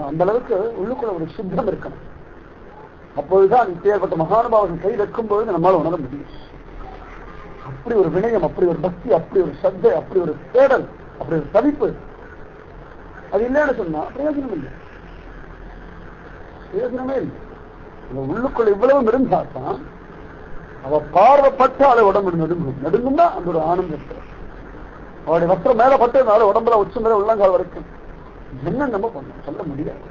அந்த அளவுக்கு உள்ளுக்குள்ள ஒரு சுத்தம் இருக்கணும். அப்பொழுதுதான் இப்பேற்பட்ட மகானுபாவன் கை வைக்கும்போது நம்மளால உணர முடியும். அப்படி ஒரு வினயம், அப்படி ஒரு பக்தி, அப்படி ஒரு சத்தை, அப்படி ஒரு தேடல், அப்படி ஒரு தவிப்பு, அது இல்லைன்னு சொன்னா பிரயோஜனம் இல்லை. பிரயோஜனமே இல்லை. உள்ளுக்குள்ள இவ்வளவு இருந்தால்தான் அவ பார்வைப்பட்டு அவளை உடம்பு நடுங்கும். நடுங்கும்னா அந்த ஒரு ஆனந்தம். அவளுடைய வஸ்திரம் மேல பட்டு உடம்புல உச்சம் மேல உள்ளங்கால் வரைக்கும் என்ன நம்ம பண்ண சொல்ல முடியாது.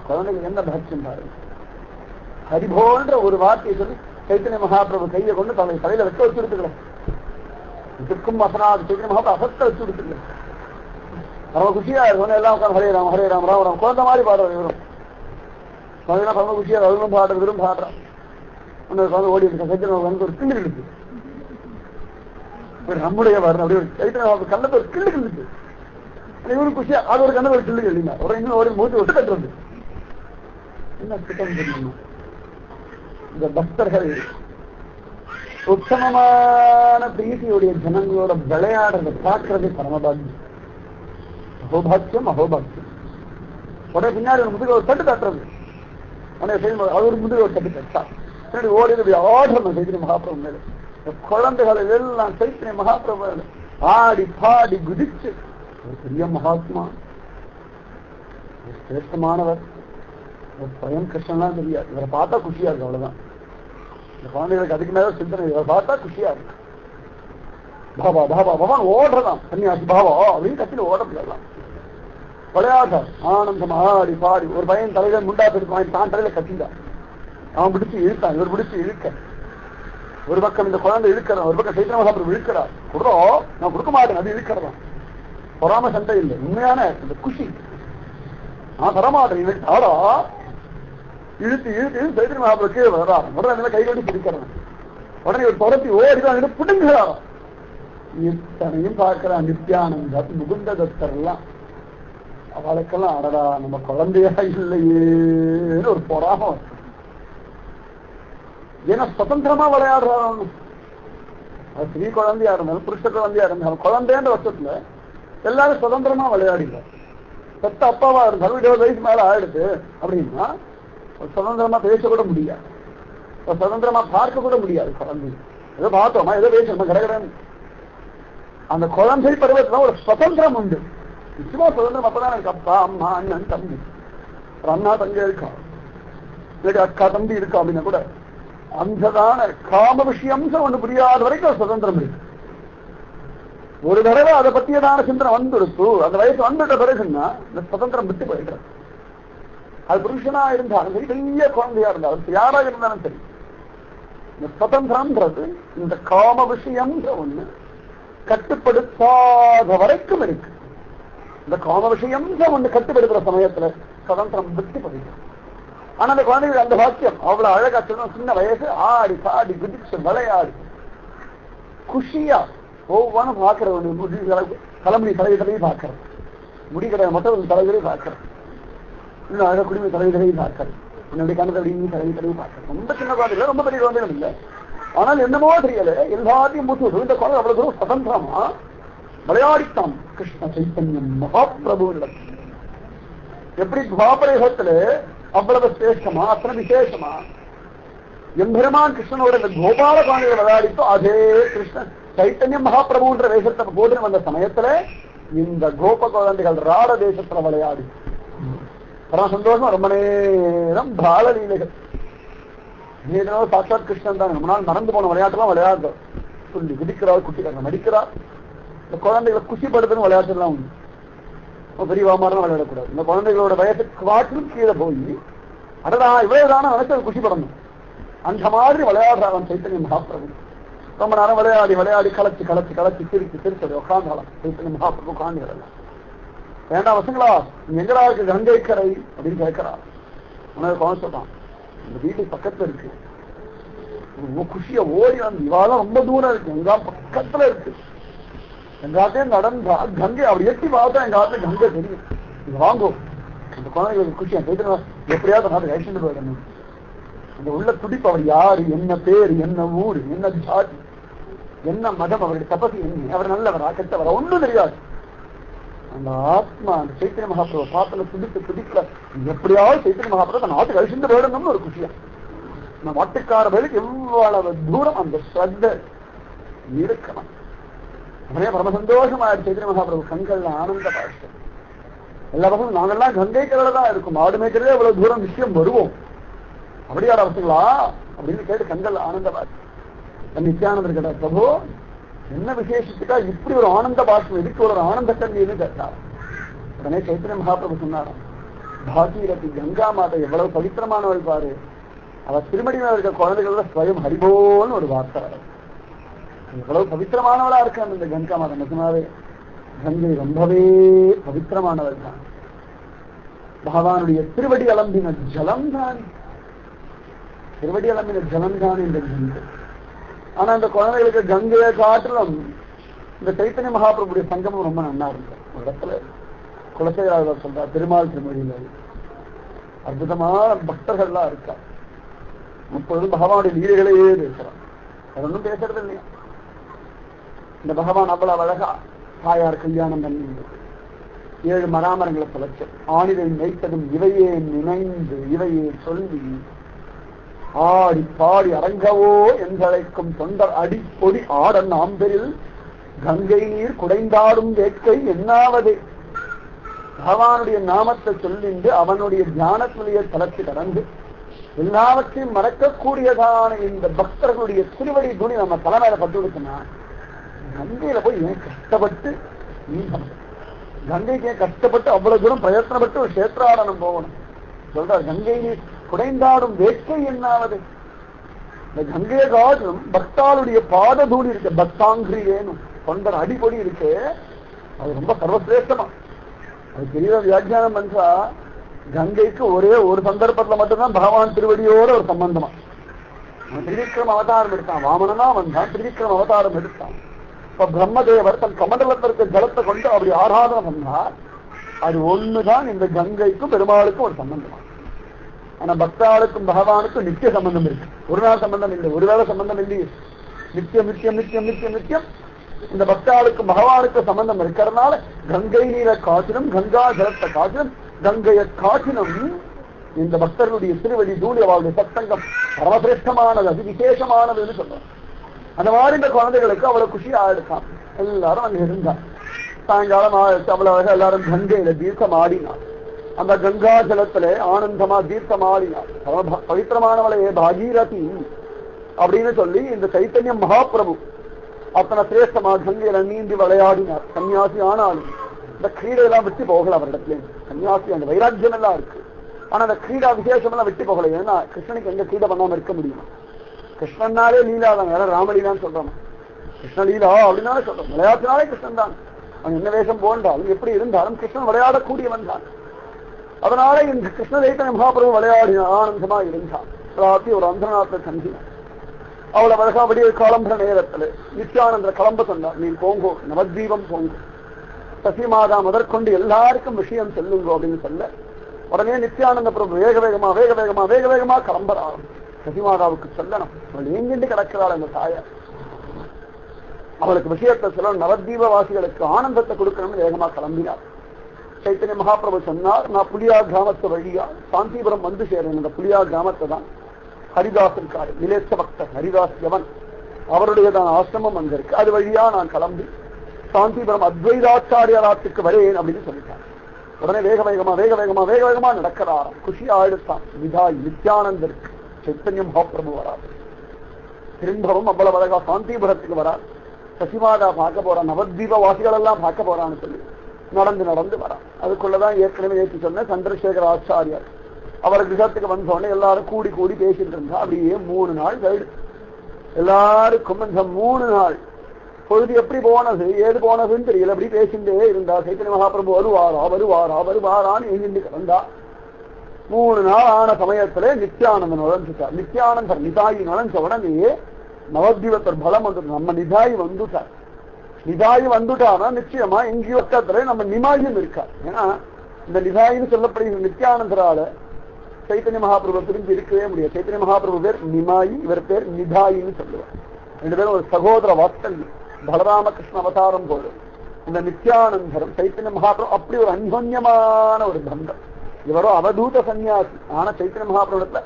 குழந்தைகள் என்ன பக்தியம் பாருங்க. ஹரிபோன்ற ஒரு வார்த்தையை சொல்லி சைத்தன்ய மகாபிரபு கையை கொண்டு தன்னை தலையில வைக்க வச்சு விடுத்துக்கலாம். இதுக்கும் அசனாது சைத்தன்ய மகாபிரபு அசத்த வச்சு விடுத்துக்கலாம். ரொம்ப குஷியா இருக்கும். எல்லாம் உட்காந்து ஹரே ராம் ஹரே ராம் ராம் ராம் குழந்தை மாதிரி பாடுறது வரும். குழந்தைலாம் ரொம்ப குஷியா அவரும் பாடுறது வெறும் பாடுறான். குழந்தை ஓடி இருக்க சைத்தன்ய வந்து ஒரு கிண்டு இருக்கு. நம்முடைய வரணும் அப்படி சைத்தன்ய கண்ணத்தை ஒரு கிண்டு இருக்கு. இவரு குஷியா அது ஒரு கண்ணு ஒரு கிண்டு இல்லைங்க. ஒரு இன்னும் ஒரு மூச்சு விட்டு கட்டுறது என்ன திட்டம் தெரியுமா? இந்த பக்தர்கள் உத்தமமான பிரீத்தியுடைய ஜனங்களோட விளையாடுறதை பார்க்கறது பரமபாகியம். அகோபாக்கியம் அகோபாக்கியம். உடனே பின்னாடி ஒரு முதுக ஒரு தட்டு தட்டுறது. உடனே அது ஒரு முதுக ஒரு தட்டு தட்டா பின்னாடி ஓடி ஆடுறோம் சைத்தன்ய மகாபிரபு மேல. குழந்தைகள் எல்லாம் சைத்தன்ய மகாபிரபு ஆடி பாடி குதிச்சு ஒரு பெரிய மகாத்மா, ஒரு சிரேஷ்டமானவர், ஒரு ஸ்வயம் கிருஷ்ணன்லாம் தெரியாது. இவரை பார்த்தா குஷியா இருக்கு. அவ்வளவுதான். இந்த குழந்தைகளுக்கு அதுக்கு மேல சிந்தனை. இவரை பார்த்தா குஷியா இருக்கு. பாபா பாபா பகவான் ஓடுறதான் சன்னியாசி பாபா அப்படின்னு கத்தில ஓடுறதுலாம் விளையாட ஆனந்தம் ஆடி பாடி. ஒரு பையன் தலையில முண்டா பெருமான் தான் தலையில கத்திதான் அவன் பிடிச்சு இழுத்தான். இவர் பிடிச்சு இழுக்க ஒரு பக்கம் இந்த குழந்தை இழுக்கிறான், ஒரு பக்கம் சைத்தன்ய மகாபிரபு இழுக்கிறார். கொடுறோம் நான் கொடுக்க மாட்டேன், அது இழுக்கிறதான். பொறாம சண்டை இல்லை, உண்மையான இந்த குஷி. நான் தரமாட்டேன் ஆடா இழுத்து இழுத்து இழுத்து சைத்தன்ய மகாபிரபு கீழே வர்றாரு. உடனே கை கட்டி பிடிக்கிறான். உடனே ஒரு துரத்தி ஓடிதான் புடுங்குறாரா. இத்தனையும் பார்க்கிறான். நித்யானந்தா முகுந்த தத்தர் எல்லாம் அவளுக்கெல்லாம் அடடா நம்ம குழந்தையா இல்லையேன்னு ஒரு பொறாம. ஏன்னா சுதந்திரமா விளையாடுறாங்க. அது ஸ்ரீ குழந்தையா இருந்தாலும் புருஷ குழந்தையா இருந்தாலும் குழந்தைன்ற வருஷத்துல எல்லாரும் சுதந்திரமா விளையாடினார். பெத்த அப்பாவா இருந்தாலும் 20 வயசு மேல ஆயிடுது அப்படின்னா சுதந்திரமா பேசக்கூட முடியாது, சுதந்திரமா பார்க்க கூட முடியாது. குழந்தை ஏதோ பார்த்தோமா ஏதோ பேசணுமா கிடையாது. அந்த குழந்தை பருவத்துல ஒரு சுதந்திரம் உண்டு. நிச்சயமா சுதந்திரம் அப்பதான் எனக்கு அப்பா அம்மா அண்ணன் தம்பி, ஒரு அண்ணா தங்க இருக்கா, இல்லாட்டி அக்கா தம்பி இருக்கா அப்படின்னா கூட அந்ததான காம விஷயம் ஒண்ணு புரியாத வரைக்கும் சுதந்திரம் இருக்கு. ஒரு தடவை அதை பத்தியதான சிந்தனை வந்துடுத்து, அந்த வயசு வந்துட்ட பிறகுன்னா இந்த சுதந்திரம் விட்டு போயிடுறது. அது புருஷனா இருந்தாலும் சரி, பெரிய குழந்தையா இருந்தாலும் யாராக இருந்தாலும் சரி, இந்த சுதந்திரம்ன்றது இந்த காம விஷயம்ன்ற ஒண்ணு கட்டுப்படுத்தாத வரைக்கும் இருக்கு. இந்த காம விஷயம் ஒண்ணு கட்டுப்படுத்துற சமயத்துல சுதந்திரம் விட்டு போயிடும். ஆனா அந்த குழந்தைகள் அந்த பாக்கியம் அவ்வளவு அழகா சொல்லணும். சின்ன வயசு ஆடி பாடி குதிச்சு விளையாடி குஷியா ஒவ்வொன்றும் பார்க்கறது. முடி தலைமுடி தலைகளையும் பார்க்கறது, முடி கடை மட்டும் தலைகளையும் பார்க்கறது, இன்னும் அழக குடிமை தலைகளையும் பார்க்கறது, என்னுடைய கணக்களையும் தலைகளையும் பார்க்கறது. ரொம்ப சின்ன குழந்தைகள், ரொம்ப பெரிய குழந்தைகள் இல்லை. ஆனால் என்னமோ தெரியல எல்லாத்தையும் மூத்து இந்த குழந்தை அவ்வளவு தூரம் சுதந்திரமா விளையாடித்தான் கிருஷ்ண சைத்தன்யம் மகாபிரபு. எப்படி துவாபரேகத்துல அவ்வளவு சிரேஷ்டமா அத்தனை விசேஷமா எம்பெருமான் கிருஷ்ணனோட இந்த கோபால குழந்தைகளை விளையாடித்தோ அதே கிருஷ்ணன் சைத்தன்யம் மகாபிரபுன்ற வேஷத்தை போட்டு வந்த சமயத்துல இந்த கோப குழந்தைகள் ராட தேசத்துல விளையாடி சந்தோஷமா ரொம்ப நேரம் பாலலீலைகள். சாட்சாத் கிருஷ்ணன் தான். ரொம்ப நாள் மறந்து போன விளையாட்டுலாம் விளையாடுறோம். சொல்லி குதிக்கிறார், குட்டிக்காரங்க நடிக்கிறார். இந்த குழந்தைகளை குஷிப்படுத்துன்னு விளையாட்டுலாம் உண்டு. பெரியவா மாதிரிலாம் விளையாடக்கூடாது. இந்த குழந்தைகளோட வயசுக்கு வாட்டிலும் கீழே போய் அடடா இவ்வளவுதான வயசு குஷிப்படணும். அந்த மாதிரி விளையாடுறான் சைத்தன்ய மகாபிரபு. ரொம்ப நேரம் விளையாடி விளையாடி களைச்சு களைச்சு களைச்சு திருச்சி திருச்சடி உட்காந்தாலாம் சைத்தன்ய மகாபிரபு. உட்காந்துடலாம் வேண்டாம் வசங்களா எங்கடா இருக்கு கங்கை கரை அப்படின்னு கேட்கிறா. உனக்கு குழந்தை சொல்றான் இந்த வீட்டுக்கு பக்கத்துல இருக்கு. ரொம்ப குஷியா ஓடி வந்து இவாதான் ரொம்ப தூரம் இருக்கு, எங்கா பக்கத்துல இருக்கு. எங்காத்தையும் நடந்தா கங்கை அப்படி எட்டி பார்த்தா எங்க ஆத்துல கங்கை தெரியும். இது வாங்கும். அந்த குழந்தைங்களுக்கு குஷியா போயிட்டு எப்படியாவது நாட்டு ரைட்டு போயிடணும். அந்த உள்ள துடிப்பு அவர் யாரு, என்ன பேரு, என்ன ஊரு, என்ன ஜாதி, என்ன மதம், அவருடைய தபசி என்ன, அவர் நல்லவரா கெட்டவரா ஒன்றும் தெரியாது. அந்த ஆத்மா அந்த சைத்தன்ய மகாபிரபு பாத்துல துடிக்கல எப்படியாவது சைத்தன்ய மகாபிரபு அந்த நாட்டுக்கு அழிச்சுட்டு போயிடணும்னு ஒரு குஷியா. நம்ம நாட்டுக்கார வேலைக்கு எவ்வளவு தூரம் அந்த ஸ்ரத்த இருக்கணும். அப்படியே பரம சந்தோஷமா சைத்தன்ய மகாபிரபு கண்கள்ல ஆனந்த பாஷை. எல்லா பசங்களும் நாங்கெல்லாம் கங்கை கரையில தான் இருக்கும், ஆடு மேய்க்கிறதே எவ்வளவு தூரம் நிச்சயம் வருவோம், அப்படியாட அவசியங்களா அப்படின்னு கேட்டு கண்கள் ஆனந்த பாஷை. நித்யானந்தர் கேட்டார், பிரபு என்ன விசேஷத்துக்கா இப்படி ஒரு ஆனந்த பாஷம், இதுக்கு ஒரு ஆனந்த கண்ணின்னு கேட்டார். உடனே சைத்தன்ய மகாபிரபு சொன்னாராம், பாகீரதி கங்கா மாதா எவ்வளவு பவித்திரமானவள் பாரு, அவ திருமடியில் இருக்க குழந்தைகளோட ஸ்வயம் ஹரிபோன்னு ஒரு வார்த்தை, எவ்வளவு பவித்திரமானவளா இருக்கான் இந்த கங்கா மாதா. நிஜமாவே கங்கை ரொம்பவே பவித்திரமானவள் தான். பகவானுடைய திருவடி அலம்பின ஜலம் தான், திருவடி அலம்பின ஜலம் தான் இந்த கங்கை. ஆனா இந்த குழந்தைகளுக்கு கங்கையை காட்டிலும் இந்த சைத்தன்ய மகாபிரபுடைய சங்கமம் ரொம்ப நல்லா இருக்கு. ஒரு இடத்துல குலசேகராஜர் சொல்றா, திருமால் திருமொழியில அற்புதமான பக்தர்கள்லாம் இருக்கா. முப்பதும் பகவானுடைய லீலைகளையே பேசுறான், அது ஒன்றும் பேசுறது இல்லையா. இந்த பகவான் அவ்வளவு அழகா தாயார் கல்யாணம் பண்ணி 7 மராமரங்களை தொலைச்சு ஆணிதை மேய்த்ததும் இவையே நினைந்து இவையே சொல்லி ஆடி பாடி அரங்கவோ என்றழைக்கும் தொண்டர் அடிப்பொடி ஆடன் ஆம்பெரில் கங்கை நீர் குடைந்தாடும் வேட்கை என்னாவது. பகவானுடைய நாமத்தை சொல்லிண்டு அவனுடைய தியானத்துடைய தளத்தை கடந்து எல்லாவற்றையும் மறக்கக்கூடியதான இந்த பக்தர்களுடைய திருவடி துணி நம்ம தலைமையில பட்டு கொடுத்தோம்னா கங்கையில போய் ஏன் கஷ்டப்பட்டு கங்கைக்கு ஏன் கஷ்டப்பட்டு அவ்வளவு தூரம் பிரயத்தனப்பட்டு ஒரு கஷேத்ராடனம் போகணும் சொல்றார். கங்கை நீர் குடைந்தாடும் வேட்கை என்னாவது. இந்த கங்கையை காட்டிலும் பக்தாளுடைய பாத தூணி இருக்கு, பக்தாங்கிரி வேணும் தொண்டர் அடிப்பொடி இருக்கு, அது ரொம்ப சர்வசிரேஷ்டமா. அது பெரிய வியாக்கியானம் பண்றா, கங்கைக்கு ஒரே ஒரு சந்தர்ப்பத்துல மட்டும்தான் பகவான் திருவடியோட ஒரு சம்பந்தமா. திரிவிக்ரம அவதாரம் எடுத்தான், வாமனனா வந்தான், திரிவிக்ரம அவதாரம் எடுத்தான். இப்ப பிரம்மதேவர் தன் கமண்டலத்திற்கு ஜலத்தை கொண்டு அப்படி ஆராதனை பண்ணார். அது ஒண்ணுதான் இந்த கங்கைக்கும் பெருமாளுக்கும் ஒரு சம்பந்தமா. ஆனா பக்தாளுக்கும் பகவானுக்கும் நித்திய சம்பந்தம் இருக்கு, ஒரு நாள் சம்பந்தம் இல்லை, ஒருவேளை சம்பந்தம் இல்லையே. நித்தியம் நித்தியம் நித்தியம் நித்தியம் நித்தியம் இந்த பக்தாளுக்கும் பகவானுக்கும் சம்பந்தம் இருக்கிறதுனால கங்கை நீரை காட்டிலும் கங்கா ஜலத்தை காட்டிலும் கங்கையை காட்டிலும் இந்த பக்தர்களுடைய திருவடி தூளி அவளுடைய சத்தங்கம் பரமசிரேஷ்டமானது, அதி விசேஷமானதுன்னு சொல்றாங்க. அந்த மாதிரி இந்த குழந்தைகளுக்கு அவ்வளவு குஷியா எடுத்தான். எல்லாரும் அங்க இருந்தா சாயங்காலம் அவ்வளவு எல்லாரும் கங்கையில தீர்த்தம் ஆடினார். அந்த கங்கா ஜலத்துல ஆனந்தமா தீர்த்தம் ஆடினார். பவித்திரமானவளையே பாகீரதி அப்படின்னு சொல்லி இந்த சைத்தன்யம் மகாபிரபு அத்தனை சிரேஷ்டமா கங்கையில நீந்தி விளையாடினார். சன்னியாசி ஆனாலும் இந்த கிரீடையெல்லாம் விட்டு போகல அவரிடத்துல. சன்னியாசி அந்த வைராக்கியம் எல்லாம் இருக்கு, ஆனா அந்த கிரீடா விசேஷம் எல்லாம் விட்டு போகல. ஏன்னா கிருஷ்ணனுக்கு எங்க கிரீடை பண்ணாம இருக்க முடியுமா? கிருஷ்ணனாலே லீலா தான், யாரும் ராமலீலான்னு சொல்றோம், கிருஷ்ணலீலா அப்படின்னாலே சொல்றோம். விளையாட்டுனாலே கிருஷ்ணன் தான். அவன் என்ன வேஷம் போன்றாலும் எப்படி இருந்தாலும் கிருஷ்ணன் விளையாடக்கூடியவன் தான். அதனால இந்த கிருஷ்ண சைத்தன்ய மகாபிரபு விளையாடின ஆனந்தமா இருந்தான். ஒரு அந்தநாத்தை சந்தினான். அவளை அழகா விடிய காலம்புற நேரத்துல நித்யானந்தர கிளம்ப சொன்னார், நீ போங்கோ நவத்வீபம் போங்கோ, சசிமாதா முதற்கொண்டு எல்லாருக்கும் விஷயம் சொல்லுங்கோ அப்படின்னு சொல்ல உடனே நித்யானந்த பிரபு வேக வேகமா வேக வேகமா வேக வேகமா கிளம்புறான். சசிமாதாவுக்கு சொல்லணும், அவள் எங்கிட்டு கிடக்கிறாள் அந்த தாயார், அவளுக்கு விஷயத்தை சொல்லணும், நவத்வீப வாசிகளுக்கு ஆனந்தத்தை கொடுக்கணும்னு வேகமா கிளம்பினார். சைத்தன்ய மகாபிரபு சொன்னார், நான் புலியா கிராமத்து வழியா சாந்திபுரம் வந்து சேரேன். அந்த புலியா கிராமத்தை தான் ஹரிதாசன் காடு நிலேச்ச பக்தர் ஹரிதாஸ் யவன் அவருடையதான் ஆசிரமம் அங்க இருக்கு, அது வழியா நான் கிளம்பி சாந்திபுரம் அத்வைதாச்சாரியாராத்துக்கு வரேன் அப்படின்னு சொல்லிட்டான். உடனே வேக வேகமா வேக வேகமா வேக வேகமா நடக்கிறாராம். குஷியா எடுத்தான். விதாய் நித்யானந்தருக்கு சைத்தன்ய மகாபிரபு வராது. திரும்பவும் அவ்வளவு அழகா சாந்திபுரத்துக்கு வரார். சசிமாதா பார்க்க போறான், நவத்வீப வாசிகள் எல்லாம் பார்க்க போறான்னு சொல்லி நடந்து நடந்து வரான். அதுக்குள்ளதான் ஏற்கனவே ஏற்றி சொன்ன சந்திரசேகர ஆச்சாரியார் அவர் கிரகத்துக்கு வந்தோடனே எல்லாரும் கூடி கூடி பேசிட்டு இருந்தா. அப்படியே 3 நாள் கைடு எல்லாருக்கும் இந்த 3 நாள் பொழுது எப்படி போனது ஏது போனதுன்னு தெரியல. அப்படி பேசிட்டே இருந்தா. சைத்தன்ய மகாபிரபு வருவாரா வருவாரா வருவாரான்னு எங்கிட்டு கிடந்தா. 3 நாள் ஆன சமயத்துல நித்யானந்தன் நுழைஞ்சுட்டார். நித்யானந்தர் நிதாயி நுழைஞ்ச உடனே நவத்வீபத்தர் பலம் வந்து நம்ம நிதாயி வந்துட்டார். நிதாயி வந்துட்டானா நிச்சயமா எங்கேயோ பக்கத்துல நம்ம நிமாயும் இருக்கார். ஏன்னா இந்த நிதாயின்னு சொல்லப்படுகிற நித்யானந்தரால சைத்தன்ய மகாபிரபு பிரிஞ்சு இருக்கவே முடியாது. சைத்தன்ய மகாபிரபு பேர் நிமாயி, இவர் பேர் நிதாயின்னு சொல்லுவார். 2 பேரும் ஒரு சகோதர வாத்சல்யம். பலராமகிருஷ்ண அவதாரம் போல இந்த நித்யானந்தரும் சைத்தன்ய மகாபிரபு அப்படி ஒரு அன்யோன்யமான ஒரு பந்தம். இவரோ அவதூத சன்னியாசி, ஆனா சைத்தன்ய மகாபிரபுல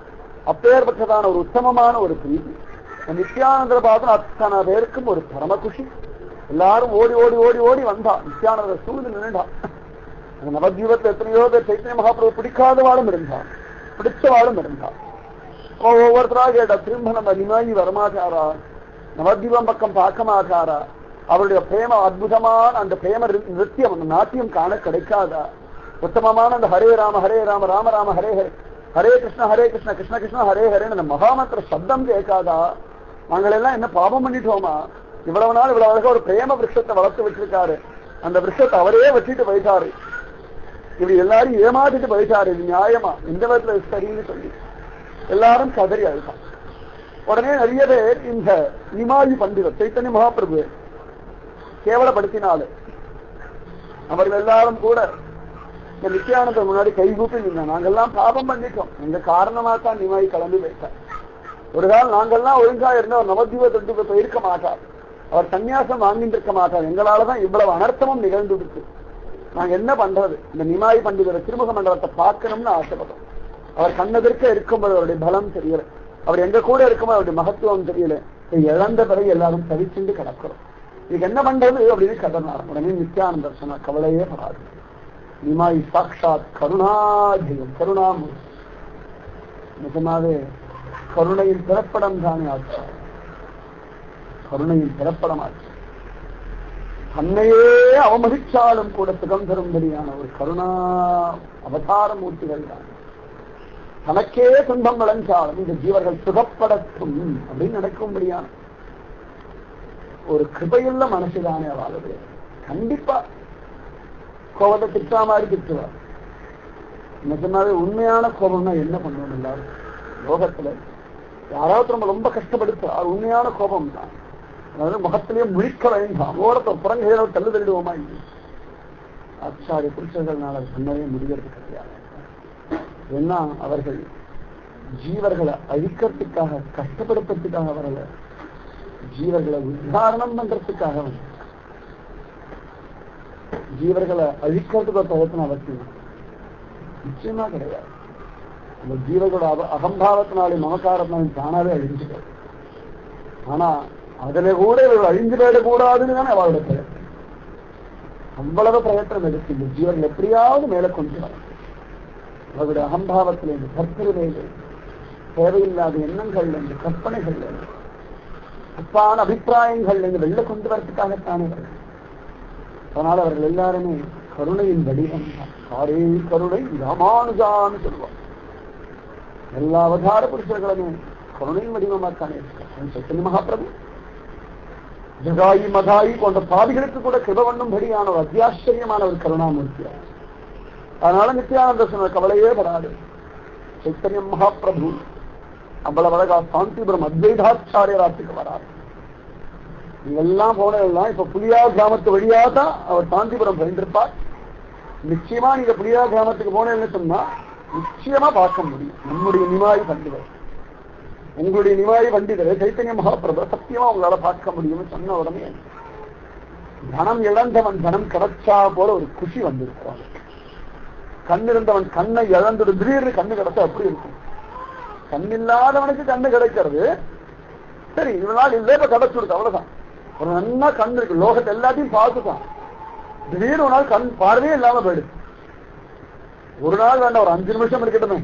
அப்பேற்பட்டதான ஒரு உத்தமமான ஒரு பிரீதி. நித்யானந்தர பார்த்து அத்தனை பேருக்கும் ஒரு பரம குஷி. எல்லாரும் ஓடி ஓடி ஓடி ஓடி வந்தா, நித்யானந்தர் சூழ்ந்து நின்றுடா. அந்த நவத்வீபத்தில் எத்தனையோ பேர் சைத்தன்ய மகாபிரபு பிடிக்காதவாளும் இருந்தான், பிடிச்சவாளும் இருந்தான். ஒவ்வொருத்தராக கேட்டா, திரும்ப நம்ம நிமாயி வரமாட்டாரா, நவத்வீபம் பக்கம் பார்க்க மாட்டாரா, அவருடைய பிரேம அற்புதமான அந்த பிரேம நிருத்தியம், அந்த நாட்டியம் காண கிடைக்காதா, உத்தமமான அந்த ஹரே ராம ராம ராம ஹரே ஹரே, ஹரே கிருஷ்ண கிருஷ்ண கிருஷ்ண ஹரே ஹரேன்னு அந்த மகாமந்திர சப்தம் கேட்காதா? நாங்களெல்லாம் என்ன பாபம் பண்ணிட்டோமா? இவ்வளவு நாள் இவ்வளவு அழகா ஒரு பிரேம விருஷத்தை வளர்த்து வச்சிருக்காரு, அந்த விருஷத்தை அவரே வச்சுட்டு போயிட்டாரு, இப்படி எல்லாரும் ஏமாத்திட்டு போயிட்டாரு, இது நியாயமா? எந்த விதத்துல சரின்னு சொல்லி எல்லாரும் கதறி அழுதான். உடனே நிறைய பேர் இந்த நிமாயி பண்டிதர் சைத்தன்ய மகாபிரபு கேவலப்படுத்தினாலு அவர்கள் எல்லாரும் கூட இந்த நித்யானந்தர் முன்னாடி கைகூப்பி நின்றாங்க. நாங்கெல்லாம் பாபம் பண்ணிட்டோம், எங்க காரணமா தான் நிமாயி கிளம்பி வைத்தார். ஒரு காலம் நாங்கெல்லாம் ஒழுங்கா இருந்த ஒரு நவத்வீபத்துக்கு போயிருக்க மாட்டார், அவர் சன்னியாசம் வாங்கிட்டு இருக்க மாட்டார், எங்களாலதான் இவ்வளவு அனர்த்தமும் நிகழ்ந்துடுச்சு. நாங்க என்ன பண்றது? இந்த நிமாயி பண்டிதரை திருமுக மண்டலத்தை பார்க்கணும்னு ஆசைப்பட்டோம். அவர் கண்ணதற்க இருக்கும்போது அவருடைய பலம் தெரியல, அவர் எங்க கூட இருக்கும்போது அவருடைய மகத்துவம் தெரியல, இழந்த பிறகு எல்லாரும் தவிச்சுண்டு கிடக்கிறோம், இதுக்கு என்ன பண்றது அப்படின்னு கதனார். உடனே நித்யானந்தர் சொன்ன, கவலையே படாது, நிமாயி சாட்சாத் கருணாஜயம், கருணாமூர்த்தி, நிஜமாவே கருணையின் பிறப்படம் தானே ஆச்சு, கருணையின் பிறப்படம் ஆச்சு. தன்னையே அவமதிச்சாலும் கூட சுகம் தரும்படியான ஒரு கருணா அவதார மூர்த்திகள் தான். தனக்கே துன்பம் விளைஞ்சாலும் இந்த ஜீவர்கள் சுகப்படட்டும் அப்படின்னு நினைக்கும்படியான ஒரு கிருபையுள்ள மனசுதானே அவளுடைய. கண்டிப்பா கோபத்தை திட்டா மாதிரி திட்டுவார். நிஜமாவே உண்மையான கோபம்னா என்ன பண்ணுவோம்? எல்லாரும் லோகத்துல யாராவது நம்ம ரொம்ப கஷ்டப்படுத்த அது உண்மையான கோபம் தான். அதாவது முகத்திலேயே முழிக்க வேண்டாம், ஓரத்தை புறங்கையில தள்ளு தள்ளிடுவோமா? ஆச்சாரிய புருஷர்களால் அது சொன்னவே முடிகிறது கிடையாது. ஏன்னா அவர்கள் ஜீவர்களை அழிக்கிறதுக்காக கஷ்டப்படுத்துறதுக்காக வரல, ஜீவர்களை உத்தாரணம் பண்றதுக்காக வந்து. ஜீவர்களை அழிக்கிறதுக்கு ஒரு பிரயத்தனம் அவசியம் நிச்சயமா கிடையாது. அந்த ஜீவர்களோட அகம்பாவத்தினாலே மமக்காரத்தினாலும் தானாவே அழிஞ்சுக்கிறது. ஆனா அதுல கூட இவர்கள் அழிஞ்சு போயிடக்கூடாதுன்னு தானே அவளோட பிரயத்தனம். அவ்வளவு பிரயத்தனம் எடுத்து இந்த ஜீவர்கள் எப்படியாவது மேல கொண்டு வர அவருடைய அகம்பாவத்தில் இந்த கற்பனைகள், தேவையில்லாத எண்ணங்கள், இந்த கற்பனைகள், தப்பான அபிப்பிராயங்கள் வெளில கொண்டு வரத்துக்காகத்தானே வருது. அதனால அவர்கள் எல்லாருமே கருணையின் வடிவம் தான். காரே கருணை ராமானுஜான்னு சொல்லுவார். எல்லா அவதார புருஷர்களுமே கருணையின் வடிவமாத்தானே இருக்கார். சைத்தன்ய மகாபிரபு ஜகாயி மகாயி போன்ற பாவிகளுக்கு கூட கிருபவண்ணும்படியான ஒரு அத்தியாச்சரியமான ஒரு கருணாமூர்த்தியார். அதனால நித்யானந்த சொன்ன கவலையே வராது. சைத்தன்ய மகாபிரபு அவ்வளவு அழகா சாந்திபுரம் அத்வைதாச்சாரியராத்துக்கு வராது. நீங்கெல்லாம் போனதெல்லாம் இப்ப புலியா கிராமத்து வழியா தான் அவர் சாந்திபுரம் பயந்திருப்பார். நிச்சயமா நீங்க புலியா கிராமத்துக்கு போனேன்னு சொன்னா நிச்சயமா பார்க்க முடியும் நம்முடைய நிமாயி பண்டிதர், உங்களுடைய நிமாயி பண்டிதரை சைத்தன்ய மகாபிரபு சத்தியமா உங்களால பார்க்க முடியும்னு சொன்ன உடனே தனம் இழந்தவன் தனம் கிடைச்சா போல ஒரு குஷி வந்திருக்கும். கண் இருந்தவன் கண்ணை இழந்துடு திடீர்னு கண்ணு கிடைச்சா எப்படி இருக்கும்? கண்ணில்லாதவனுக்கு கண்ணு கிடைக்கிறது சரி, இவனால் இல்லை இப்ப கிடைச்சுடுது அவ்வளவுதான். ஒரு நல்லா கண் இருக்கு, லோகத்தை எல்லாத்தையும் பார்த்துட்டான், திடீர்னு ஒரு நாள் கண் பார்வையே இல்லாம போயிடுது. ஒரு நாள் வேண்டாம், ஒரு 5 நிமிஷம் இருக்கட்டுமே,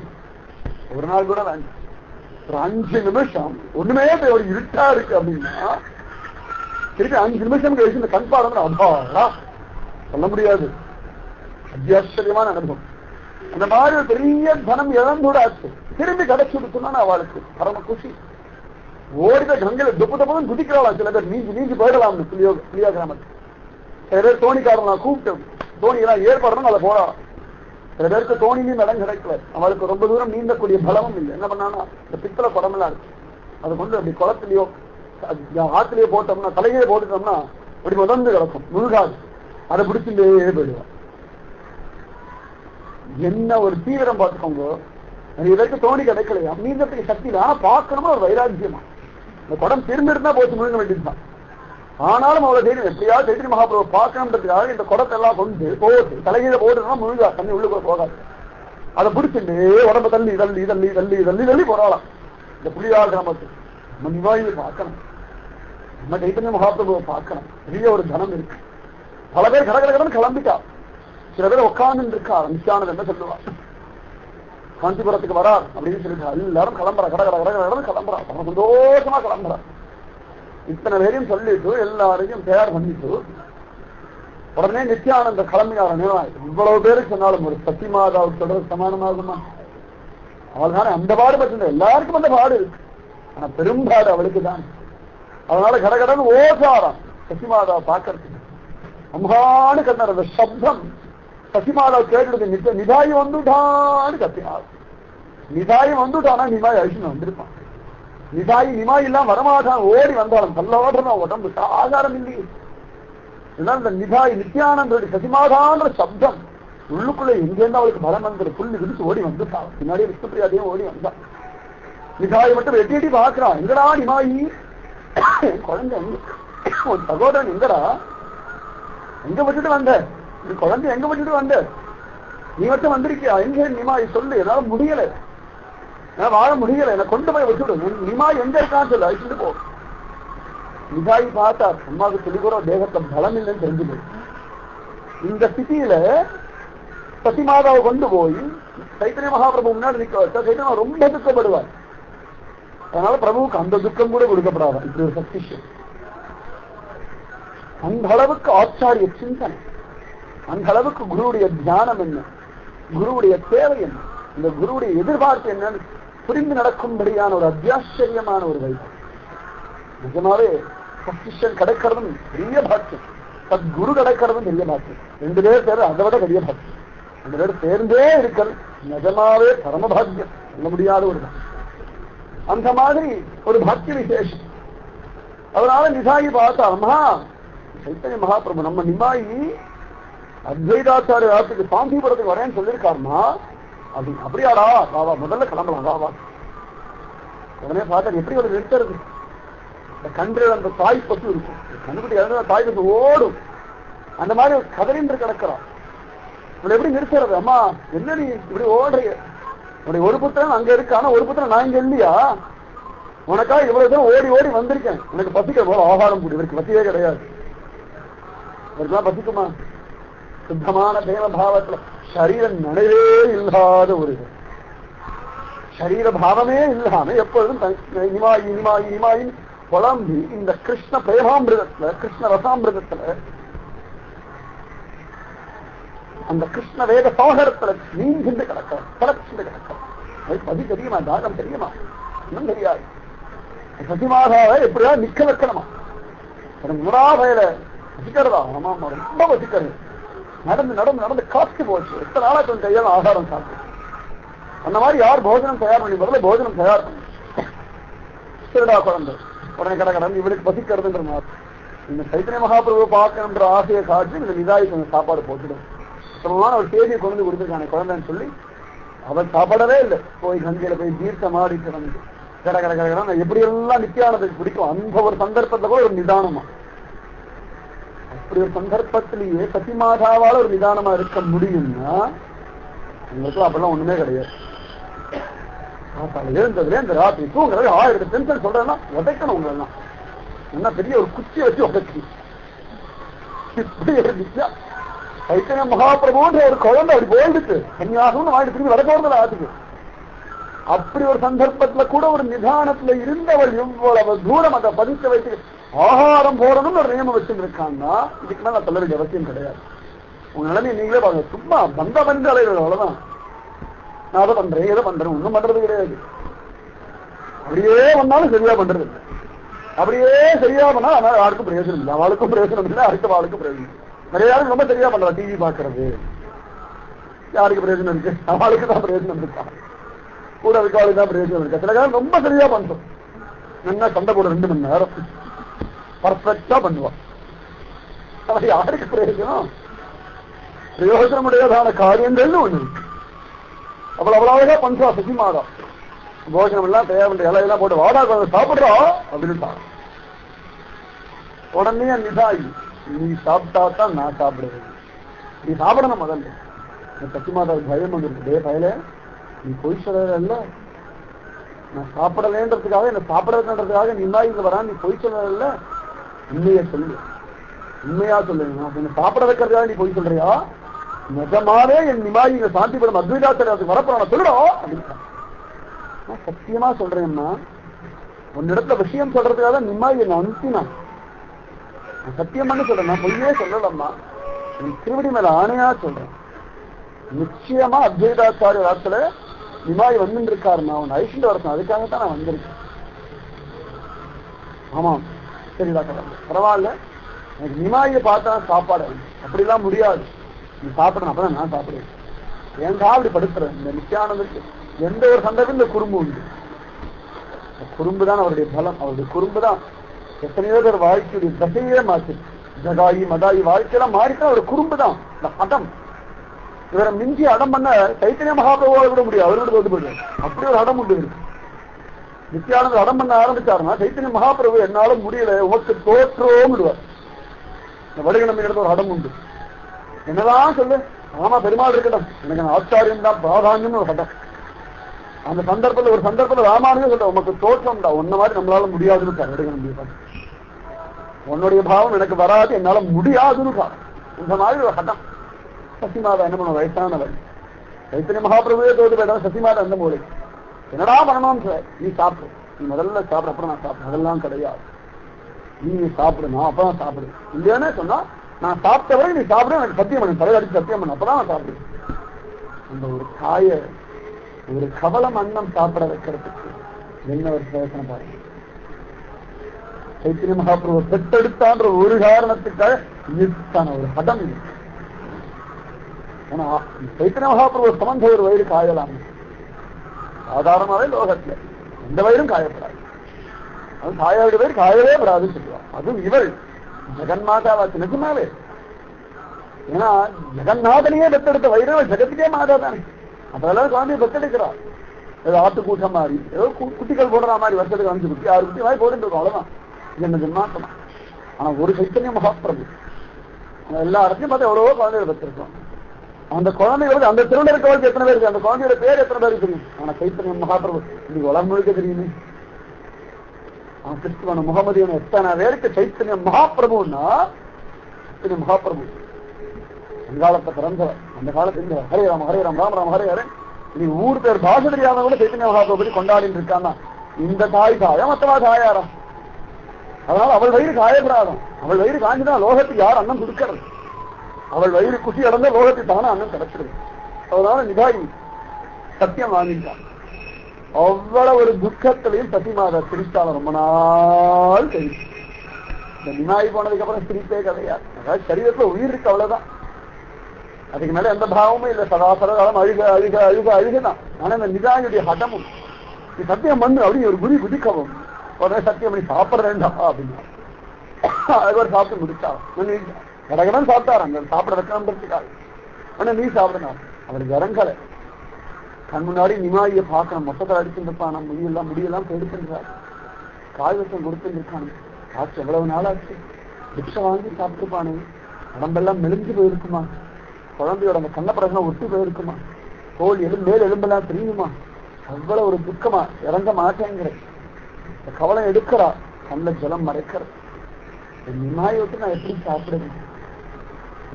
ஒரு நாள் கூட வேண்டாம், ஒரு 5 நிமிஷம் ஒண்ணுமே ஒரு இருட்டா இருக்கு அப்படின்னா திருப்பி 5 நிமிஷம் கழிச்சு இந்த கண் பார்வை அபாரா சொல்ல முடியாது. அத்தியாச்சரியமான அனுபவம். அந்த மாதிரி ஒரு பெரிய தனம் இழந்தோட ஆச்சு, திரும்பி கிடைச்சு கொடுத்தோம்னா அவளுக்கு பரம குஷி. ஓடித கங்கையில துப்பு தப்புன்னு குதிக்கலாம். சில பேர் நீஞ்சி போயிடலாம்னு புளியா கிராமத்துக்கு. சில பேர் தோணிக்காரன் கூப்பிட்டு தோணியெல்லாம் ஏற்பாடுறோம் அதை போடலாம். சில பேருக்கு தோணிலையும் இடம் கிடைக்கல, அவளுக்கு ரொம்ப தூரம் நீந்தக்கூடிய பலமும் இல்லை. என்ன பண்ணானா இந்த பித்தளை குடமெல்லாம் இருக்கு, அதை கொண்டு அப்படி குளத்திலேயோ ஆத்திலேயோ போட்டோம்னா தலையிலே போட்டுட்டோம்னா அப்படி முதந்து கிடக்கும், முழுகாது. அதை பிடிச்சிட்டே போயிடுவான். என்ன ஒரு தீவிரம் பார்த்துக்கோங்க. நிறைய பேருக்கு தோணி கிடைக்கலையா நீந்தத்துக்கு சக்தி இல்லை, ஆனா பார்க்கணுமா ஒரு வைராக்கியமா. இந்த குடம் திரும்பி இருந்தா போச்சு முழுங்க வேண்டியதுதான். ஆனாலும் அவ்வளவு தைரியம் எப்படியாவது சைத்தன்ய மகாபிரபு பார்க்கணுன்றதுக்காக இந்த குடத்தை எல்லாம் கொண்டு போட்டு தலைகீழ போட்டுனா முழுகா தண்ணி உள்ளுக்குள்ள போகாது. அதை பிடிச்சிட்டு உடம்ப தள்ளி தள்ளி தள்ளி தள்ளி தள்ளி தள்ளி போறாளாம். இந்த புலியா கிராமத்து நம்ம நிவாயை பார்க்கணும், நம்ம சைத்தன்ய மகாபிரபுவை பார்க்கணும். பெரிய ஒரு தனம் இருக்கு. பல பேர் கடற்கடன் கிளம்பிட்டா, சில பேர் உட்கார்ந்து இருக்கா. நித்யானந்த் என்ன சொல்லுவா, காஞ்சிபுரத்துக்கு வரார் அப்படின்னு சொல்லிட்டு எல்லாரும் கிளம்புறா, கடற்கடன் கிளம்புறா, ரொம்ப சந்தோஷமா கிளம்புறா. இத்தனை பேரையும் சொல்லிட்டு எல்லாரையும் தயார் பண்ணிட்டு உடனே நித்யானந்த கிளம்பினார். இவ்வளவு பேருக்கு சொன்னாலும் ஒரு சத்தி மாதாவுக்கு தொடர் சமானமாகுமா? அவள் தானே அந்த பாடு பற்றி எல்லாருக்கும் அந்த பாடு இருக்கு, ஆனா பெரும்பாடு அவளுக்கு தான். அதனால கடகடன் ஓசாராம் சசிமாதாவை பார்க்கறதுக்கு. அம்மானு கண்ணர் அந்த சப்தம் சசிமாதாவை கேட்டு நிதாயி வந்துட்டான்னு கத்தினார். நிதாயி வந்துட்டானா நிமாய் அழிச்சுன்னு வந்திருப்பான். நிதாயி நிமாய் எல்லாம் வரமாட்டான், ஓடி வந்தாலும் பல்லோடுறான், உடம்பு ஆகாரம் இல்லையே. இந்த நிதாய் நித்யானந்தோட சசிமாதான்ற சப்தம் உள்ளுக்குள்ள எங்கேருந்து அவளுக்கு பலம் வந்து புள்ளி விரிச்சு ஓடி வந்துட்டான். பின்னாடியே விஷ்ணுபிரியாதையும் ஓடி வந்தான். நிதாயை மட்டும் வெட்டி எட்டி பாக்குறான். எங்கடா நிமாயி, குழந்தை உன் சகோதரன் எங்கடா, எங்க விட்டுட்டு வந்த, நீ குழந்தை எங்க விட்டுட்டு வந்த, நீ மட்டும் வந்திருக்கியா, எங்க நிமாய் சொல்லு, என்னால முடியல, நான் வாழ முடியல, என்ன கொண்டு போய் வச்சுடு, நிமாய் எங்க இருக்கான்னு சொல்லு, அழிச்சுட்டு போ. நிதாயி பார்த்தா அம்மாவுக்கு சொல்லிக்கூட தேகத்தை பலம் இல்லைன்னு தெரிஞ்சுது. இந்த ஸ்திதியில சசிமாதாவை கொண்டு போய் சைத்தன்ய மகாபிரபு முன்னாடி நிக்க வச்சா சைத்தன்யா ரொம்ப துக்கப்படுவார். அதனால பிரபுவுக்கு அந்த துக்கம் கூட கொடுக்கப்படாது. இப்படி ஒரு சக்திஷன், அந்த அளவுக்கு ஆச்சாரிய சிந்தனை, அந்த அளவுக்கு குருவுடைய தியானம் என்ன, குருவுடைய தேவை என்ன, இந்த குருவுடைய எதிர்பார்ப்பு என்னன்னு புரிந்து நடக்கும்படியான ஒரு அத்தியாச்சரியமான ஒரு வைப்பு. நிஜமாவே சக்திஷன் கிடைக்கிறதும் பெரிய பாக்கியம், சத்குரு கிடைக்கிறதும் பெரிய பாக்கியம். 2 பேர் சேர்ந்து அதை விட பெரிய பாக்கியம். 2 பேர் சேர்ந்தே இருக்கிறது நிஜமாவே பரமபாக்கியம், சொல்ல முடியாத ஒரு பாக்கியம். அந்த மாதிரி ஒரு பாக்கிய விசேஷம். அதனால நிதாயி பார்த்தா, அம்மா சைத்தன்ய மகாபிரபு நம்ம நிமாயி அத்வைதாச்சாரிய ராத்துக்கு சாந்திபுரத்துக்கு வரேன்னு சொல்லியிருக்காருமா, அப்படி அப்படியாடா, வாவா முதல்ல கிளம்பலாம் வாவா. உடனே பார்த்தா எப்படி ஒரு நிறுத்துறது, இந்த கன்று அந்த தாய் பசு இருக்கும், கண்ணுக்குட்டி இறந்து தாய் பசு ஓடும், அந்த மாதிரி ஒரு கதறின்று கிடக்கிறான். இவளை எப்படி நிறுத்துறது, அம்மா என்ன நீ இப்படி ஓடுறிய, உன்னுடைய ஒரு புத்திரன் அங்க இருக்கு, ஆனா ஒரு புத்திரன் நான் இங்க இல்லையா, உனக்காக இவ்வளவு தூரம் ஓடி ஓடி வந்திருக்கேன், உனக்கு பசிக்க போல ஆகாரம் கூடி, இவருக்கு பசியே கிடையாது, இவருக்குலாம் பசிக்குமா? சுத்தமான தேவ பாவத்துல சரீர நினைவே இல்லாத ஒரு சரீர பாவமே இல்லாம எப்பொழுதும் இனிமாயி இனிமாயி இனிமாயின் குழம்பி இந்த கிருஷ்ண பிரேமாமிருதத்துல, கிருஷ்ண ரசாமிருதத்துல, அந்த கிருஷ்ண வேத சாகரத்துல நீங்கிட்டு கிடக்கிற, கிடச்சிட்டு கிடக்கிற. பதி தெரியுமா, தாகம் தெரியுமா, இன்னும் தெரியாது. சசிமாதாவை எப்படியா நிக்க வைக்கணுமா, முறாவையில வசிக்கிறதா, ஆமா ரொம்ப வசிக்கிறது, நடந்து நடந்து நடந்து காத்து போச்சு. எத்தனை நாளா கொஞ்சம் கையால ஆகாரம் சாப்பிட்டு, அந்த மாதிரி யார் போஜனம் தயார் பண்ணி முதல்ல போஜனம் தயார் பண்ணி சரிடா குழந்தை, உடனே கடை கடந்து இவளுக்கு பசிக்கிறதுன்ற மாதிரி இந்த சைத்தன்ய மகாபிரபு பார்க்கணுன்ற ஆசையை காட்டி இந்த நிதாயி கொஞ்சம் சாப்பாடு போட்டுடும். சொல்லலாம் ஒரு தேதியை கொண்டு கொடுத்துருக்கானே குழந்தைன்னு சொல்லி அவன் சாப்பாடவே இல்லை. போய் கங்கையில போய் தீர்த்தம் ஆடிட்டு வந்து கடை கடை கடை எப்படி எல்லாம் நித்தியானதுக்கு பிடிக்கும். அந்த ஒரு சந்தர்ப்பத்தை கூட ஒரு நிதானமா, அப்படி ஒரு சந்தர்ப்பத்திலேயே சசிமாதாவால ஒரு நிதானமா இருக்க முடியும்னா உங்களுக்கு அப்படிலாம் ஒண்ணுமே கிடையாது. எழுந்ததுல இந்த ராத்திரி தூங்குறது 1000 டென்ஷன் சொல்றேன்னா உதைக்கணும். உங்களெல்லாம் என்ன பெரிய ஒரு குச்சியை வச்சு உதைச்சி இப்படி இருந்துச்சா சைத்தன்ய மகாபிரபுன்ற ஒரு குழந்தை அப்படி போயிடுச்சு, கன்னியாகும்னு வாங்கிட்டு திரும்பி வர போறதில்ல ஆத்துக்கு. அப்படி ஒரு சந்தர்ப்பத்துல கூட ஒரு நிதானத்துல இருந்தவர் எவ்வளவு தூரம் அதை பதித்து வைத்து ஆகாரம் போறதுன்னு ஒரு நியமம் வச்சுருக்காங்கன்னா இதுக்கு மேல சொல்ல வேண்டிய அவசியம் கிடையாது. உங்க நிலைமை நீங்களே பாருங்க, சும்மா பந்த பந்த அலைகள் அவ்வளவுதான். நான் அதை பண்றேன் எதை பண்றேன் ஒண்ணும் பண்றது கிடையாது. அப்படியே வந்தாலும் சரியா பண்றது இல்லை, அப்படியே சரியா பண்ணா அதனால யாருக்கும் பிரயோஜனம் இல்லை, அவளுக்கும் பிரயோஜனம் இல்லை, அடுத்த வாழ்க்கும் பிரயோஜனம். நிறைய யாரும் ரொம்ப சரியா பண்றா, டிவி பாக்குறது யாருக்கு பிரயோஜனம் இருக்கு, அவளுக்கு தான் பிரயோஜனம் இருக்கா, கூட இருக்காளுக்கு தான் பிரயோஜனம் இருக்கா. சில காலம் ரொம்ப சரியா பண்றோம், என்ன சண்டை போட 2 மணி நேரம் பர்ஃபெக்டா பண்ணுவான். அவன் யாருக்கு பிரயோஜனம், பிரயோஜனமுடையதான காரியங்கள்னு ஒண்ணு இருக்கு. அவ்வளவுதான் பண்றா சசிமாதா. போஜனம் எல்லாம் தேவையான இலையெல்லாம் போட்டு வாடா சாப்பிடுறா அப்படின்ட்டான். உடனே நிதாயி, நீ சாப்பிட்டா தான் நான் சாப்பிடுவேன், நீ சாப்பிடணும் முதல்ல. சத்தியமாதாவுக்கு பயம் வந்துருக்கு, பயல நீ பொய் சொல்லல, நான் சாப்பிடலேன்றதுக்காக என்ன சாப்பிடறதுன்றதுக்காக நிமாயில வரா, நீ பொய் சொல்லல, உண்மையா சொல்லு, உண்மையா சொல்லு, நான் என்ன சாப்பிட வைக்கிறதுக்காக நீ பொய் சொல்றியா, நிஜமாவே என் நிமாயில சாந்திபடம் அத்வைதாச்சாரியத்துக்கு வரப்போறான சொல்லுடா அப்படின்னு. நான் சத்தியமா சொல்றேன்னா உன்னிடத்துல விஷயம் சொல்றதுக்காக நிமாயி என்ன அனுப்பினான், நான் சத்தியம் பண்ணி சொல்றேன், நான் பொய்யே சொல்லலம்மா, என் திருவடி மேல ஆணையா சொல்றேன், நிச்சயமா அத்வைதாச்சாரிய வாரத்துல நிமாய் வந்துட்டு இருக்காரு, நான் உன் ஐஷண்டு வரணும், அதுக்காகத்தான் நான் வந்திருக்கேன். ஆமாம் சரிடா பரவாயில்ல, எனக்கு நிமாயை பார்த்தா சாப்பாடு அப்படிலாம் முடியாது, நீ சாப்பிடணும், அப்பதான் நான் சாப்பிடுவேன். ஏன்டா அப்படி படுத்துறேன், இந்த நித்தியானந்துக்கு எந்த ஒரு சந்தர்ப்பம் இந்த குறும்பு உண்டு, குறும்பு தான் அவருடைய பலம், அவருடைய குறும்பு தான் எத்தனையோ பேர் வாழ்க்கையுடைய தசையே மாற்று, ஜகாயி மதாயி வாழ்க்கையெல்லாம் மாறித்தான் அவருடைய குறும்பு தான், இந்த அடம். இவரை மிஞ்சி அடம் பண்ண சைத்தன்ய மகாபிரபுவால விட முடியாது, அவரோட தோத்து போயிடுவார், அப்படி ஒரு அடம் உண்டு இருக்கு. நித்தியானந்தர் அடம் பண்ண ஆரம்பிச்சாருன்னா சைத்தன்ய மகாபிரபு என்னால முடியல உமக்கு தோற்றோம் விடுவார். இந்த வடுகணம் இடத்துல ஒரு அடம் உண்டு, என்னதான் சொல்லு, ஆமா பெருமாள் இருக்கட்டும், எனக்கு ஆச்சாரியம் தான் பிராதான்யம் ஒரு கட்டம். அந்த சந்தர்ப்பத்தில் ஒரு சந்தர்ப்பத்தில் ராமானுஜன் சொல்ற உமக்கு தோற்றம் தான், உன்ன மாதிரி நம்மளால முடியாதுன்னு வடுகணம், உன்னுடைய பாவம் எனக்கு வராது, என்னால முடியாதுன்னு இந்த மாதிரி ஒரு கட்டம். சசிமாதா என்ன பண்ண, வயசானவர் சைத்தன்ய மகாபிரபுவே தோது போயிட்டா, சசிமாதா அந்த மூலை என்னடா பண்ணணும் சார், நீ சாப்பிடு, நீ முதல்ல சாப்பிட, அப்புறம் நான் சாப்பிடு, அதெல்லாம் கிடையாது, நீ சாப்பிடு, நான் அப்பதான் சாப்பிடு, இல்லையானே சொன்னா நான் சாப்பிட்டவரை நீ சாப்பிடு, எனக்கு சத்தியம் பண்ணு, தலைவடிச்சு சத்தியம் பண்ணு, அப்பதான் நான் சாப்பிடுவேன். அந்த ஒரு காய ஒரு கவலம் அன்னம் சாப்பிட வைக்கிறதுக்கு என்ன ஒரு பிரயோசனம் பாருங்க. சைத்தன்ய மகாபிரபு பெற்றெடுத்தான்ற ஒரு காரணத்துக்காக இத்தான ஒரு படம் இது. ஆனா சைத்தன்ய மகாபிரபு சம்பந்த ஒரு வயிறு காயலாம், சாதாரணமாவே லோகத்துல எந்த வயிறும் காயப்படாது, அது காயாவுடைய வயிறு காயவே படாதுன்னு சொல்லுவாங்க. அதுவும் இவள் ஜெகன்மாதாவாச்சு நிஜமாவே, ஏன்னா ஜெகநாதனையே பெத்தெடுத்த வயிறு ஜெகத்துக்கே மாதா தானே, அதெல்லாம் குழந்தைய பெத்தெடுக்கிறார். ஏதோ ஆட்டு கூட்டம் மாதிரி ஏதோ குட்டிகள் போடுற மாதிரி வருஷத்துக்கு 5 குட்டி 6 குட்டி மாதிரி போட்டு இருக்கும், அவ்வளவுதான் என்ன ஜென்மாத்தமா. ஆனா ஒரு சைத்தன்ய மகாபிரபு எல்லா இடத்தையும் பார்த்தா எவ்வளவோ குழந்தைகள் பெற்றிருக்கோம். அந்த குழந்தைகளுக்கு அந்த திருநெல்வேலிக்கு எத்தனை பேருக்கு, அந்த குழந்தையோட பேர் எத்தனை பேருக்கு தெரியும், ஆனா சைத்தன்ய மகாபிரபு இன்னைக்கு உலகம் முழுக்க தெரியுமே. கிறிஸ்துவன முகமதியான எத்தனை பேருக்கு சைத்தன்ய மகாபிரபுன்னா, சைத்தன்ய மகாபிரபு அங்காலத்தை பிறந்தவர், அந்த காலத்துல ஹரே ராம் ஹரே ராம் ராம் ராம் ஹரே ஹரே, நீ ஊர் பேர் பாஷ தெரியாத கூட சைத்தன்ய மகாபிரபு கொண்டாடிட்டு இருக்கான்னா, இந்த தாய் காய மத்தவா காயாரம், அதனால அவள் வயிறு காயப்படாதான், அவள் வயிறு காஞ்சுதான் லோகத்துக்கு யார் அன்னம் கொடுக்கறது, அவள் வயிறு குஷி அடைந்த லோகத்துக்கு தானே அன்னம் கிடைச்சிருது. அதனால நிதாயி சத்தியம் வாங்கிட்டான். அவ்வளவு ஒரு துக்கத்திலையும் சத்தியமாதா சிரித்தாலும் ரொம்ப நாள் தெரியும். இந்த நிமாயி போனதுக்கு அப்புறம் சிரிப்பே கிடையாது, அதாவது சரீரத்துல உயிர் இருக்கு அவ்வளவுதான், அதுக்கு மேல எந்த பாவமும் இல்லை, சதாசரகாலம் அழுக அழுக அழுக அழுகுதான். ஆனா இந்த நிதாயுடைய ஹடமும் நீ சத்தியம் பண்ணு அப்படின்னு ஒரு குதி குதிக்கவும் உடனே சத்தியம் பண்ணி சாப்பிட்றேன்டா அப்படின்னா அதுக்கு சாப்பிட்டு முடிச்சாலும் கடகடன் சாப்பிட்டாரு, அங்க சாப்பிட வைக்கணுன்றதுக்காக. ஆனா நீ சாப்பிடணும், அவருக்கு இறங்கலை. கண் முன்னாடி நிமாயை பார்க்கணும், மொத்தத்தை அடிச்சுருப்பான், முடியெல்லாம் எடுத்துருக்காரு, காய்வசம் கொடுத்துருக்கானு, காசு எவ்வளவு நாள் ஆச்சு, பிக்ஷை வாங்கி சாப்பிட்டுப்பானு, உடம்பெல்லாம் மெலிஞ்சு போயிருக்குமா, குழந்தையோட அந்த கண்ணப்பிரகம் ஒட்டி போயிருக்குமா, தோல் மேல் எலும்பெல்லாம் தெரியுமா, அவ்வளவு ஒரு துக்கமா, இறங்க மாட்டேங்கிற இந்த கவலை எடுக்கிறா, கண்ணில் ஜலம் மறைக்கிற. நிமாயை விட்டு நான் எப்படி சாப்பிடுவேன்,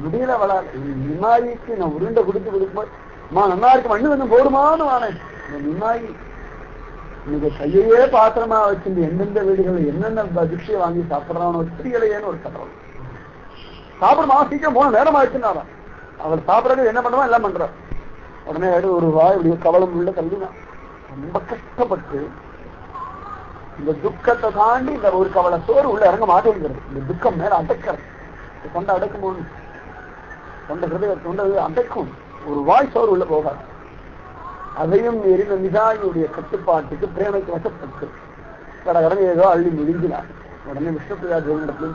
முடியல வளர. நிமாய்க்கு நான் உருண்டை கொடுத்து கொடுக்கும்போது அம்மா நல்லா இருக்கு, மண்ணு வந்து போடுமான்னு வானேன். இந்த நிமாயி இன்னைக்கு கையையே பாத்திரமா வச்சிருந்து எந்தெந்த வீடுகள் என்னென்ன திக்ஷையை வாங்கி சாப்பிட்றான்னு தெரியலையேன்னு ஒரு கட்டளை. சாப்பிடுமா சீக்கிரம் போன நேரம் ஆயிடுச்சுன்னாதான் அவர் சாப்பிட்றது என்ன பண்ணுவான் எல்லாம் பண்றார். உடனே ஒரு வாய் இப்படி கவலம் உள்ள தள்ளினா ரொம்ப கஷ்டப்பட்டு இந்த துக்கத்தை தாண்டி இந்த ஒரு கவலை சோறு உள்ள இறங்க மாட்டேங்கிறது. இந்த துக்கம் மேல அடைக்கிறது, தொண்டை அடைக்கும் போது தொண்டை ஹிருதய தொண்டை அடைக்கும், ஒரு வாய் சோறு உள்ள போகாது. அதையும் மீறி இந்த நிதாயுடைய கட்டுப்பாட்டுக்கு பிரேமைக்கு வசப்பட்டு கடகடன் ஏதோ அள்ளி முடிஞ்சினார். உடனே விஷ்ணுபிரியா தேவனிடத்துல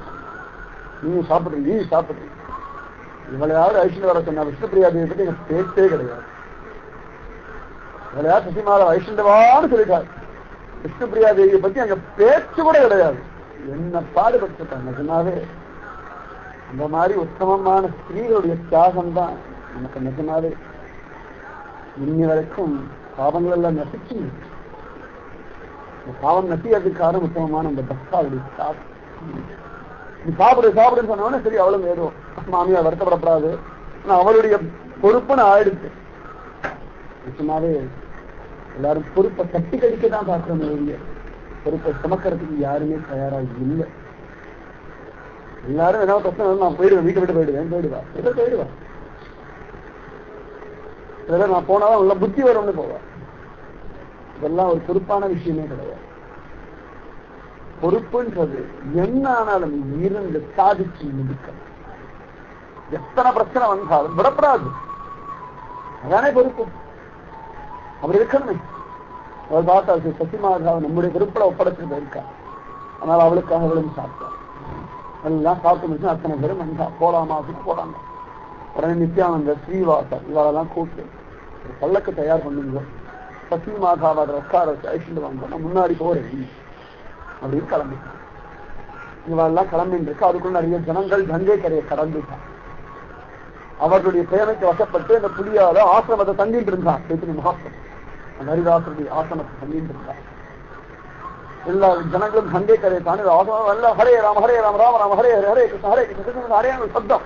நீ சாப்பிடுறீங்க இவளையாவது ஐஸ்வர்ய வர சொன்னா, விஷ்ணுபிரியா தேவி பத்தி எனக்கு பேச்சே கிடையாது. இவளையாவது சசிமால ஐஸ்வர்யவான்னு சொல்லிட்டாரு, விஷ்ணுபிரியா தேவியை பத்தி அங்க பேச்சு கூட கிடையாது. என்ன பாடுபட்டுட்டாங்க நிஜமாவே. அந்த மாதிரி உத்தமமான ஸ்திரீகளுடைய தியாகம் தான் நமக்கு நிஜமாவே இன்னி வரைக்கும் பாவங்கள் எல்லாம் நசிச்சு பாவம் நசியதுக்கு காரணம் உத்தமமான அந்த பக்தாவுடைய தியாகம். நீ சாப்பிடுன்னு சொன்னோடனே சரி அவளும் ஏதோ மாமியார் வருத்தப்படப்படாது, ஆனா அவளுடைய பொறுப்புன்னு ஆயிடுச்சு. நிச்சயமாவே எல்லாரும் பொறுப்பை தட்டி கழிக்க தான் பார்க்கணும், பொறுப்பை சுமக்கிறதுக்கு யாருமே தயாராக இல்லை. எல்லாரும் ஏதாவது பிரச்சனை நான் போயிடுவேன், வீட்டை விட்டு போயிடுவா இதெல்லாம் நான் போனாதான் உள்ள புத்தி வரும்னு போவேன். இதெல்லாம் ஒரு பொறுப்பான விஷயமே கிடையாது. பொறுப்புன்றது என்ன ஆனாலும் இருந்து சாதிச்சு முடிக்க, எத்தனை பிரச்சனை வந்தாலும் விடப்படாது. அதானே பொறுப்பு. அப்படி இருக்கணுமே. அவள் பார்த்தா சசிமாதாவை நம்முடைய பொறுப்புல ஒப்படைச்சிட்டு இருக்கா. அதனால அவளுக்காக அவளும் சாப்பிட்டாள். எல்லாம் சாப்பிட்டு முடிச்சு அத்தனை பேரும் வந்தா போலாமா அப்படின்னு போறாங்க. உடனே நித்யானந்த ஸ்ரீவாசர் இவாளெல்லாம் கூப்பிட்டு ஒரு பல்லக்கு தயார் பண்ணுங்க, சசிமாதாவை உட்கார வச்சு அழிச்சுட்டு வாங்க, நான் முன்னாடி போறேன் அப்படின்னு கிளம்பிட்டான். இவெல்லாம் கிளம்பிட்டு இருக்கு. அதுக்குள்ள நிறைய ஜனங்கள் கங்கை கரையை கடந்துட்டான். அவர்களுடைய பிரேமைக்கு வசப்பட்டு அந்த புலியால ஆசிரமத்தை தங்கிட்டு இருந்தான். சேத்தினி மகாத்மன் அந்த ஹரிதாசருடைய ஆசிரமத்தை தங்கிட்டு இருந்தான். எல்லா ஜனங்களும் கங்கை கரையை தாண்டி ஆசிரமம் எல்லாம் ஹரே ராம ராம ராம ஹரே ஹரே கிருஷ்ண ஹரே கிருஷ்ண ஹரே சப்தம்